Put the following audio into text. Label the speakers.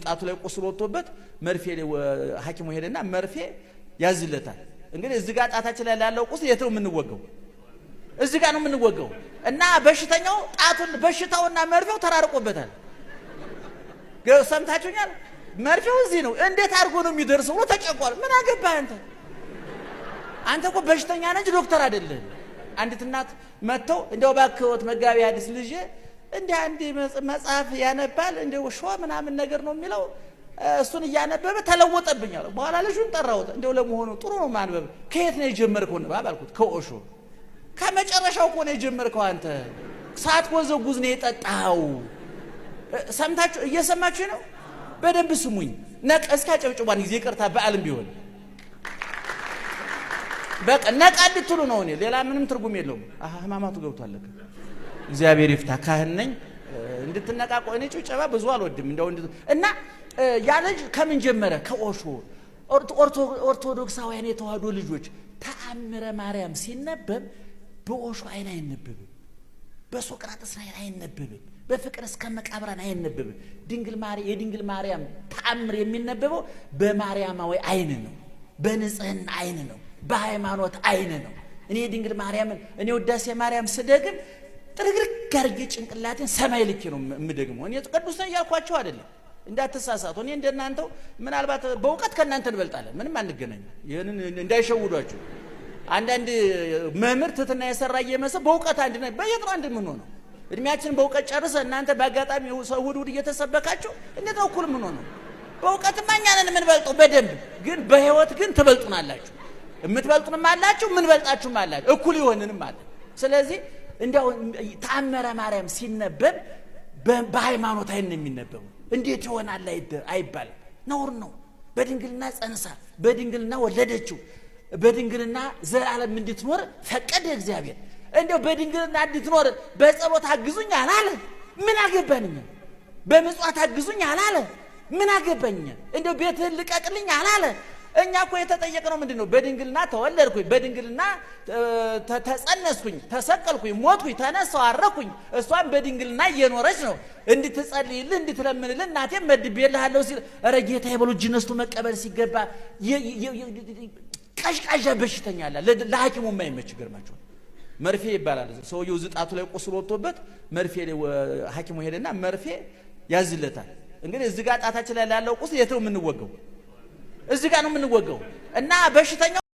Speaker 1: ጣቱ ላይ ቁስል ወጥቶበት መርፌ ሐኪሙ ሄደና መርፌ ያዝለታል። እንግዲህ እዚህ ጋር ጣታችን ላይ ያለው ቁስል የት ነው የምንወጋው? እዚህ ጋር ነው የምንወጋው። እና በሽተኛው ጣቱን በሽታውና መርፌው ተራርቆበታል። ሰምታችሁኛል? መርፌው እዚህ ነው። እንዴት አድርጎ ነው የሚደርሰው ብሎ ተጨቋል። ምን አገባህ አንተ? አንተ እኮ በሽተኛ ነህ እንጂ ዶክተር አይደለህ። አንዲት እናት መጥተው እንደው ባክዎት መጋቢ ሐዲስ ልጅ እንደ አንድ መጽሐፍ ያነባል እንደው ሾህ ምናምን ነገር ነው የሚለው እሱን እያነበበ ተለወጠብኝ አለ። በኋላ ልጁን ጠራሁት። እንደው ለመሆኑ ጥሩ ነው ማንበብ፣ ከየት ነው የጀመርከው ንባብ አልኩት። ከኦሾ ከመጨረሻው እኮ ነው የጀመርከው አንተ። ሳትወዘጉዝ ነው የጠጣኸው። ሰምታችሁ እየሰማችሁ ነው? በደንብ ስሙኝ። ነቃ እስኪ አጨብጭቧን ጊዜ ይቅርታ በዓልም ቢሆን በቃ ነቃ እንድትሉ ነው። እኔ ሌላ ምንም ትርጉም የለውም። ህማማቱ ገብቷል። እግዚአብሔር ይፍታ። ካህን ነኝ እንድትነቃቆ። እኔ ጭብጨባ ብዙ አልወድም እንደው እና ያ ልጅ ከምን ጀመረ? ከኦሾ ኦርቶዶክሳውያን የተዋህዶ ልጆች ተአምረ ማርያም ሲነበብ በኦሾ አይን አይነበብም፣ በሶቅራጥስ አይን አይነበብም፣ በፍቅር እስከ መቃብራን አይነበብም። የድንግል ማርያም ተአምር የሚነበበው በማርያማዊ አይን ነው፣ በንጽህና አይን ነው፣ በሃይማኖት አይን ነው። እኔ ድንግል ማርያምን እኔ ውዳሴ ማርያም ስደግም ጥርግርግ አድርጌ ጭንቅላቴን ሰማይ ልኬ ነው የምደግመው። እኔ ቅዱስ ነው እያልኳቸው አይደለም፣ እንዳትሳሳቱ። እኔ እንደናንተው ምናልባት በእውቀት ከእናንተ እንበልጣለን፣ ምንም አንገናኝ። ይህንን እንዳይሸውዷችሁ። አንዳንድ መምህር ትትና የሰራ እየመሰል በእውቀት አንድ ነው፣ በየት ነው አንድ የምንሆነው? እድሜያችን በእውቀት ጨርሰ እናንተ በአጋጣሚ ሰው እሑድ እየተሰበካችሁ እንዴት ነው እኩል የምንሆነው? በእውቀትማ እኛ ነን የምንበልጠው በደንብ፣ ግን በህይወት ግን ትበልጡናላችሁ። የምትበልጡንም አላችሁ፣ የምንበልጣችሁም አላችሁ፣ እኩል ይሆንንም አለ። ስለዚህ እንዲያው ተአምረ ማርያም ሲነበብ በሃይማኖት አይን ነው የሚነበበው። እንዴት ይሆናል አይባልም፣ ነውር ነው። በድንግልና ጸንሳ በድንግልና ወለደችው፣ በድንግልና ዘላለም እንድትኖር ፈቀደ እግዚአብሔር። እንዲያው በድንግልና እንድትኖር በጸሎት አግዙኝ አላለ? ምን አገባኝ? በምጽዋት አግዙኝ አላለ? ምን አገባኝ? እንዲያው ቤትህን ልቀቅልኝ አላለ? እኛ እኮ የተጠየቅነው ምንድነው? በድንግልና ተወለድኩኝ፣ በድንግልና ተጸነስኩኝ፣ ተሰቀልኩኝ፣ ሞትኩኝ፣ ተነሳው፣ አረኩኝ። እሷም በድንግልና እየኖረች ነው። እንድትጸልይልህ እንድትለምንልህ እናቴም መድቤልሃለሁ ሲል ኧረ ጌታዬ ብሎ እጅ ነስቶ መቀበል ሲገባ ቀዥቃዣ በሽተኛ አለ። ለሐኪሙ የማይመች ገርማቸው መርፌ ይባላል። ሰውየው ጣቱ ላይ ቁስል ወጥቶበት መርፌ ሐኪሙ ሄደና መርፌ ያዝለታል። እንግዲህ እዚህ ጋር ጣታችን ላይ ያለው ቁስል የት ነው የምንወጋው? እዚህ ጋር ነው የምንወጋው። እና በሽተኛው